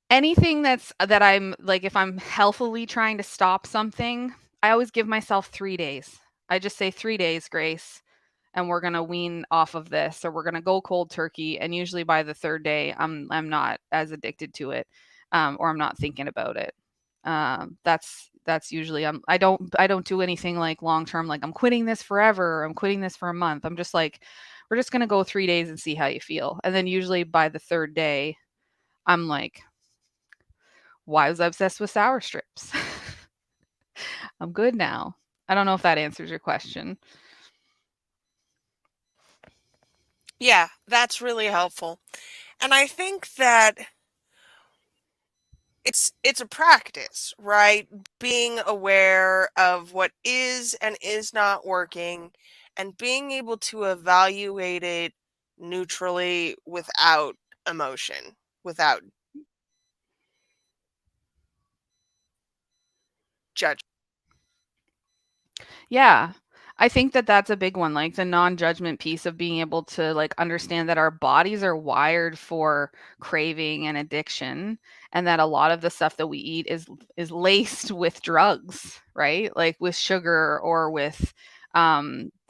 Anything that I'm like, if I'm healthily trying to stop something, I always give myself 3 days. I just say 3 days, Grace, and we're going to wean off of this, or we're going to go cold turkey, and usually by the 3rd day I'm not as addicted to it, or I'm not thinking about it. That's usually, I don't do anything like long term, like I'm quitting this forever, or I'm quitting this for a month. I'm just like, we're just going to go 3 days and see how you feel. And then usually by the 3rd day I'm like, why was I obsessed with sour strips? I'm good now. I don't know if that answers your question. Yeah, that's really helpful. And I think that it's a practice, right? Being aware of what is and is not working and being able to evaluate it neutrally without emotion, without judgment. Yeah. I think that that's a big one, like the non-judgment piece of being able to like understand that our bodies are wired for craving and addiction, and that a lot of the stuff that we eat is laced with drugs, right? Like with sugar or with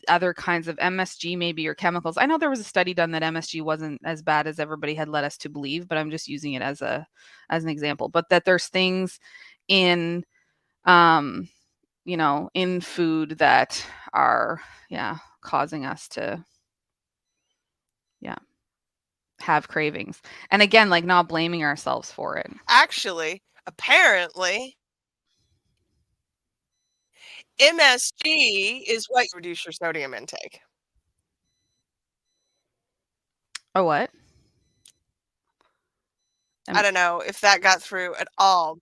other kinds of MSG maybe or chemicals. I know there was a study done that MSG wasn't as bad as everybody had led us to believe, but I'm just using it as an example. But that there's things in um in food that are, yeah, causing us to, yeah, have cravings. And again, like not blaming ourselves for it. Actually, apparently, MSG is what reduce your sodium intake. Oh, what? I M- don't know if that got through at all.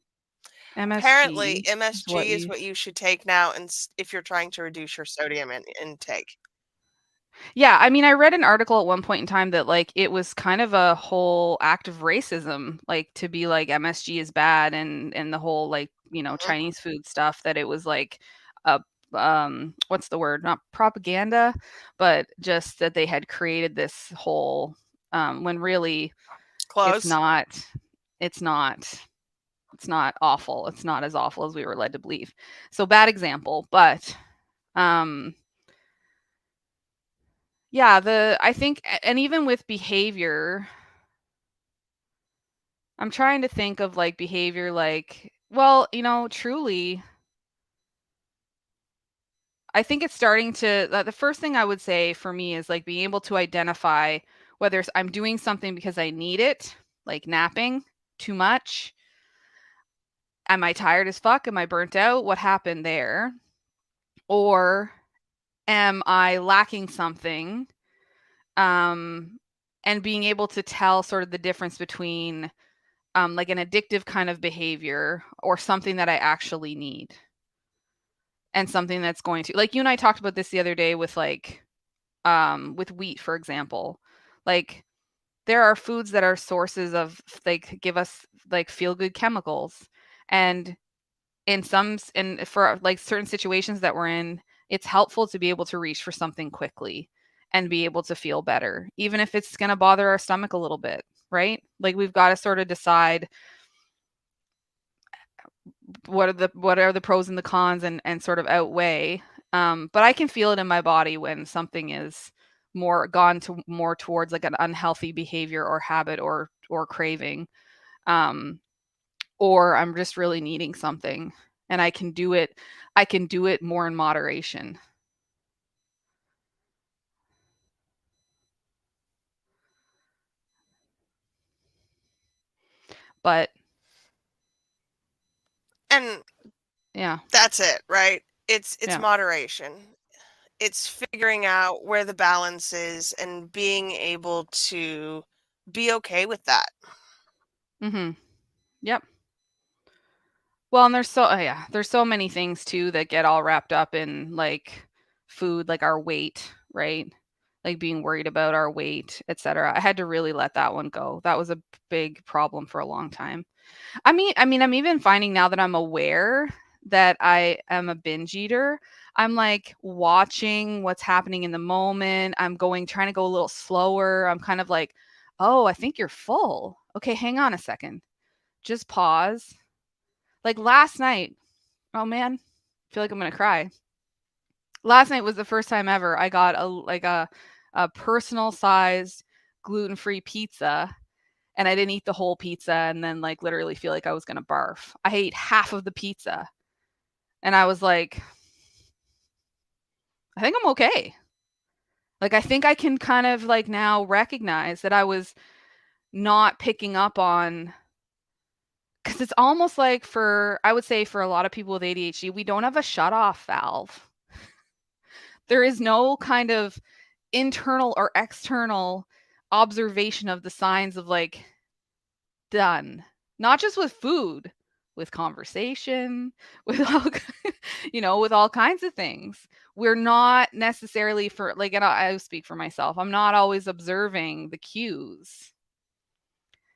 Apparently, MSG is what MSG is you. what you should take now if you're trying to reduce your sodium intake. Yeah, I mean, I read an article at one point in time that like it was kind of a whole act of racism, like to be like MSG is bad and the whole like, Mhm. Chinese food stuff that it was like a what's the word? Not propaganda, but just that they had created this whole when really it's Close. not it's not it's not awful. It's not as awful as we were led to believe. So bad example, but um yeah, the I think and even with behavior, I'm trying to think of like behavior like, well, truly, I think it's starting to the first thing I would say for me is like being able to identify whether I'm doing something because I need it, like napping too much. Am I tired as fuck? Am I burnt out? What happened there? Or am I lacking something? Um, and being able to tell sort of the difference between like an addictive kind of behavior or something that I actually need and something that's going to, like, you and I talked about this the other day with like with wheat, for example. Like there are foods that are sources of like give us like feel good chemicals, and and for like certain situations that we're in, it's helpful to be able to reach for something quickly and be able to feel better, even if it's going to bother our stomach a little bit, right? Like we've got to sort of decide what are the pros and the cons, and sort of outweigh. But I can feel it in my body when something is more gone to more towards like an unhealthy behavior or habit or craving. Um, or I'm just really needing something, and I can do it more in moderation. But And yeah, that's it, right? It's yeah. moderation. It's figuring out where the balance is and being able to be okay with that. Mhm. Yep. Well, and there's so many things too that get all wrapped up in like food, like our weight, right? Like being worried about our weight, etc. I had to really let that one go. That was a big problem for a long time. I mean, I'm even finding now that I'm aware that I am a binge eater. I'm like watching what's happening in the moment. Trying to go a little slower. I'm kind of like, oh, I think you're full. Okay, hang on a second. Just pause. Like last night, oh man, I feel like I'm gonna cry. Last night was the first time ever I got a personal sized gluten free pizza, and I didn't eat the whole pizza and then like literally feel like I was gonna barf. I ate half of the pizza, and I was like, I think I'm okay. Like I think I can kind of like now recognize that I was not picking up on, because it's almost like I would say for a lot of people with ADHD, we don't have a shut off valve. There is no kind of internal or external observation of the signs of like done. Not just with food, with conversation, with all with all kinds of things. we're not necessarily for like, and I speak for myself. I'm not always observing the cues.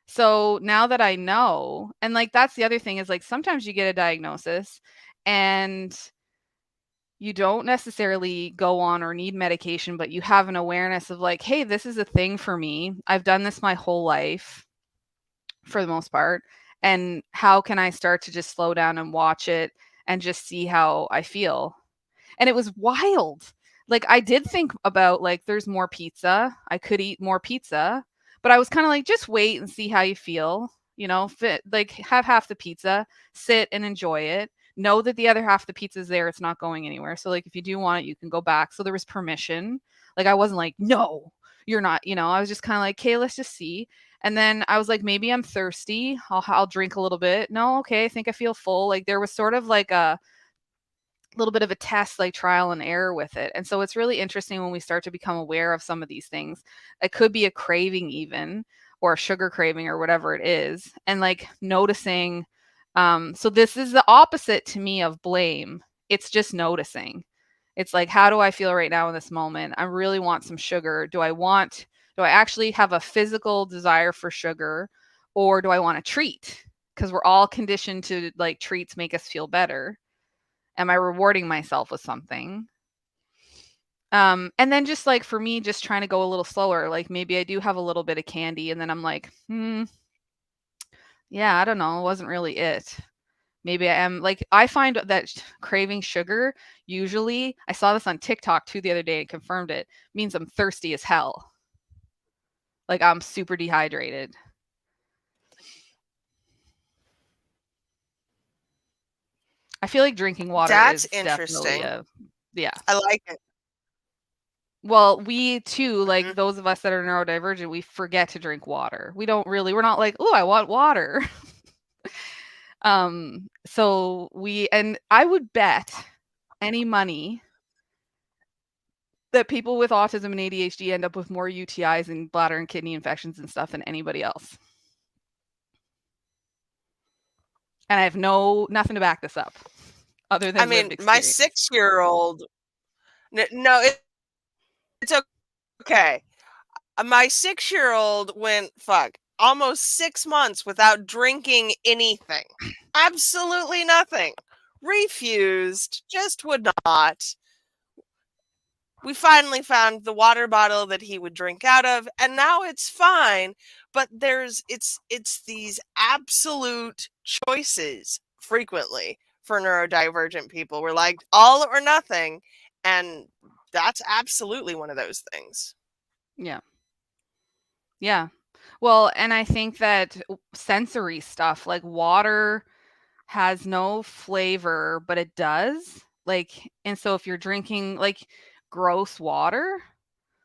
So now that I know, and like that's the other thing is like sometimes you get a diagnosis and you don't necessarily go on or need medication, but you have an awareness of like, hey, this is a thing for me. I've done this my whole life for the most part. And how can I start to just slow down and watch it and just see how I feel? And it was wild. Like I did think about like there's more pizza. I could eat more pizza, but I was kind of like just wait and see how you feel. You know, fit like have half the pizza, sit and enjoy it. Know that the other half of the pizza is there. It's not going anywhere. So like if you do want it, you can go back. So there was permission. Like I wasn't like, no, you're not, you know, I was just kind of like, okay, let's just see. And then I was like, maybe I'm thirsty. I'll drink a little bit. No, okay, I think I feel full. Like there was sort of like a little bit of a test, like trial and error with it. And so it's really interesting when we start to become aware of some of these things. It could be a craving, even, or a sugar craving, or whatever it is. And like noticing. So this is the opposite to me of blame. It's just noticing. It's like, how do I feel right now in this moment? I really want some sugar. Do I actually have a physical desire for sugar, or do I want a treat? Because we're all conditioned to like treats make us feel better. Am I rewarding myself with something? And then just like for me, just trying to go a little slower. Like maybe I do have a little bit of candy, and then I'm like, yeah, I don't know. It wasn't really it. Maybe I am like I find that craving sugar usually. I saw this on TikTok too the other day and confirmed it. Means I'm thirsty as hell. Like I'm super dehydrated. I feel like drinking water That's is definitely interesting. a yeah. I like it. Well, we too, like Mhm. those of us that are neurodivergent, we forget to drink water. We're not like, oh, I want water. So and I would bet any money that people with autism and ADHD end up with more UTIs and bladder and kidney infections and stuff than anybody else. And I have nothing to back this up other I than lived mean, my experience. 6-year-old no, it's okay. My 6-year-old went, almost 6 months without drinking anything. Absolutely nothing. Refused, just would not. We finally found the water bottle that he would drink out of, and now it's fine. But it's these absolute choices frequently for neurodivergent people. We're like all or nothing, and that's absolutely one of those things. Yeah. Yeah. Well, and I think that sensory stuff like water has no flavor, but it does. Like, and so if you're drinking like gross water,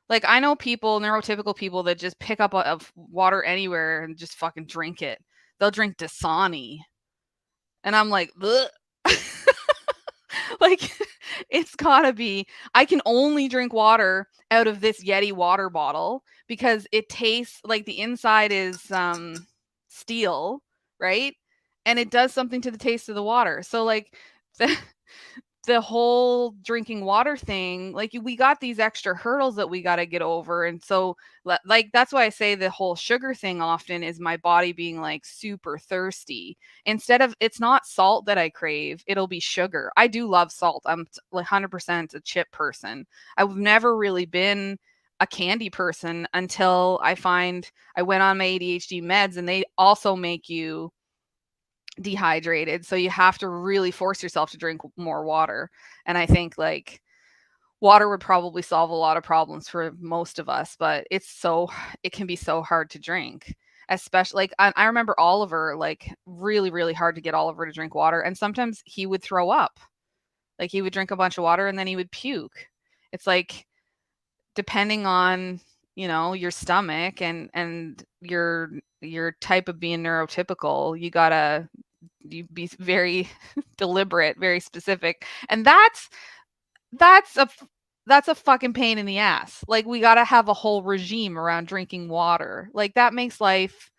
like I know people, neurotypical people that just pick up water anywhere and just fucking drink it. They'll drink Dasani. And I'm like, ugh. Like it's gotta be. I can only drink water out of this Yeti water bottle because it tastes like the inside is steel, right? And it does something to the taste of the water. So like the, the whole drinking water thing, like we got these extra hurdles that we got to get over. And so like that's why I say the whole sugar thing often is my body being like super thirsty. Instead of it's not salt that I crave, it'll be sugar. I do love salt. I'm like 100% a chip person. I've never really been a candy person until I went on my ADHD meds, and they also make you dehydrated. So you have to really force yourself to drink more water. And I think like water would probably solve a lot of problems for most of us, but it can be so hard to drink. Especially like I remember Oliver, like really, really hard to get Oliver to drink water. And sometimes he would throw up. Like he would drink a bunch of water and then he would puke. It's like depending on, your stomach and your type of being neurotypical, you be very deliberate, very specific. And that's a that's a fucking pain in the ass. Like we got to have a whole regime around drinking water. Like that makes life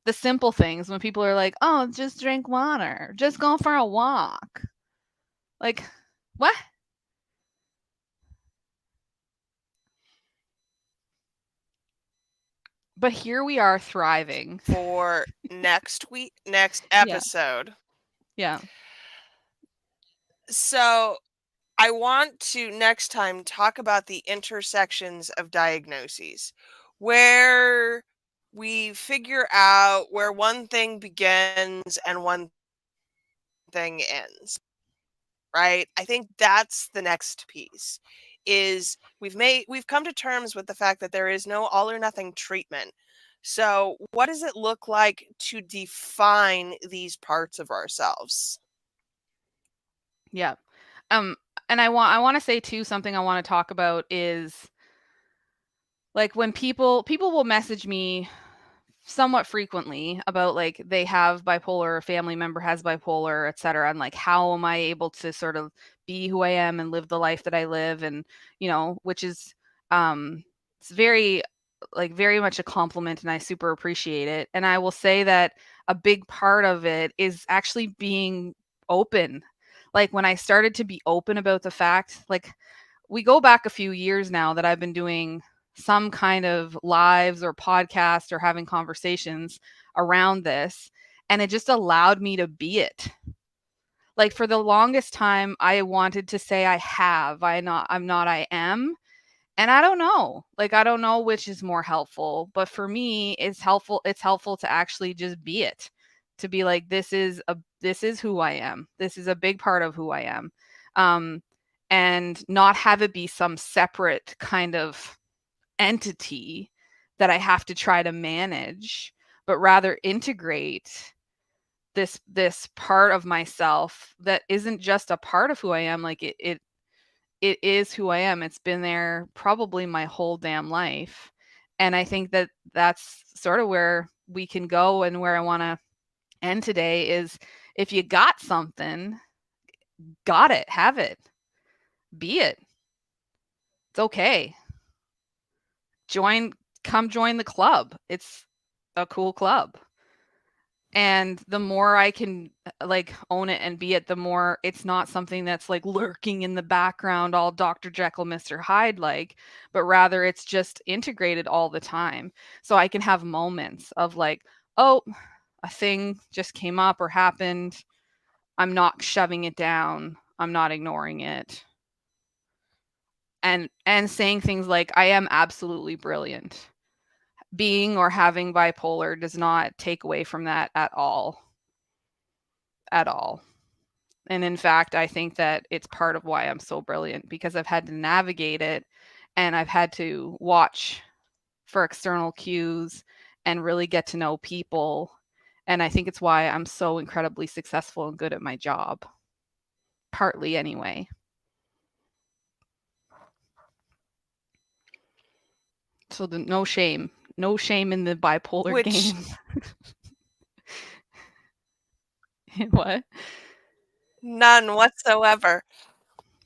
the simple things when people are like, "Oh, just drink water. Just go for a walk." Like, what? But here we are thriving. for next week, next Yeah. episode. Yeah. So I want to next time talk about the intersections of diagnoses, where we figure out where one thing begins and one thing ends, right? I think that's the next piece is we've come to terms with the fact that there is no all or nothing treatment. So, what does it look like to define these parts of ourselves? Yeah. Um and I want to say too, something I want to talk about is like when people will message me somewhat frequently about like they have bipolar, a family member has bipolar, etc., and like how am I able to sort of be who I am and live the life that I live, and which is it's very, like, very much a compliment, and I super appreciate it. And I will say that a big part of it is actually being open. Like when I started to be open about the fact, like, we go back a few years now that I've been doing some kind of lives or podcast or having conversations around this, and it just allowed me to be it. Like for the longest time I wanted to say I'm not, I am, and I don't know. Like I don't know which is more helpful, but for me it's helpful to actually just be it. To be like this is who I am. This is a big part of who I am. Um and not have it be some separate kind of entity that I have to try to manage, but rather integrate this part of myself that isn't just a part of who I am. Like it is who I am. It's been there probably my whole damn life. And I think that that's sort of where we can go, and where I want to end today is, if you got something, got it, have it, be it. It's okay. Join Come join the club. It's a cool club. And the more I can like own it and be it, the more it's not something that's like lurking in the background, all Dr. Jekyll, Mr. Hyde like, but rather it's just integrated all the time. So I can have moments of like, oh, a thing just came up or happened. I'm not shoving it down. I'm not ignoring it. And saying things like, I am absolutely brilliant. Being or having bipolar does not take away from that at all. At all. And in fact, I think that it's part of why I'm so brilliant, because I've had to navigate it, and I've had to watch for external cues and really get to know people. And I think it's why I'm so incredibly successful and good at my job. Partly, anyway. So no shame. No shame in the bipolar Which game. What? none whatsoever.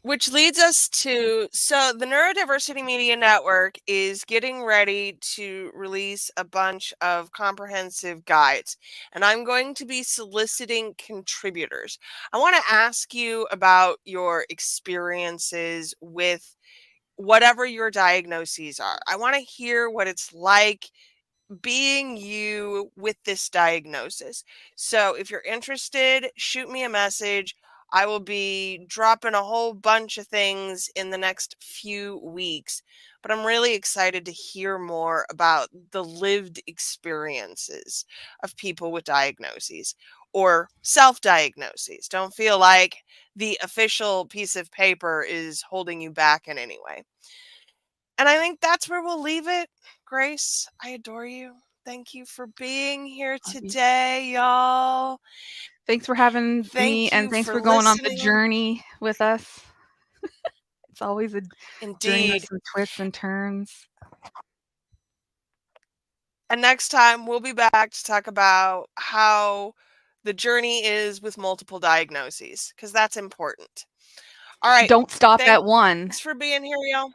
Which leads us to, so the Neurodiversity Media Network is getting ready to release a bunch of comprehensive guides, and I'm going to be soliciting contributors. I want to ask you about your experiences with whatever your diagnoses are. I want to hear what it's like being you with this diagnosis. So if you're interested, shoot me a message. I will be dropping a whole bunch of things in the next few weeks, but I'm really excited to hear more about the lived experiences of people with diagnoses or self diagnoses. Don't feel like the official piece of paper is holding you back in any way. And I think that's where we'll leave it. Grace, I adore you. Thank you for being here Love you. today, y'all. Thanks for having me, Thank and you thanks for for going on the listening. journey with us. It's always a journey with Indeed. some twists and turns. And next time we'll be back to talk about how the journey is with multiple diagnoses, because that's important. All right. Don't stop at one. Thanks for being here, y'all.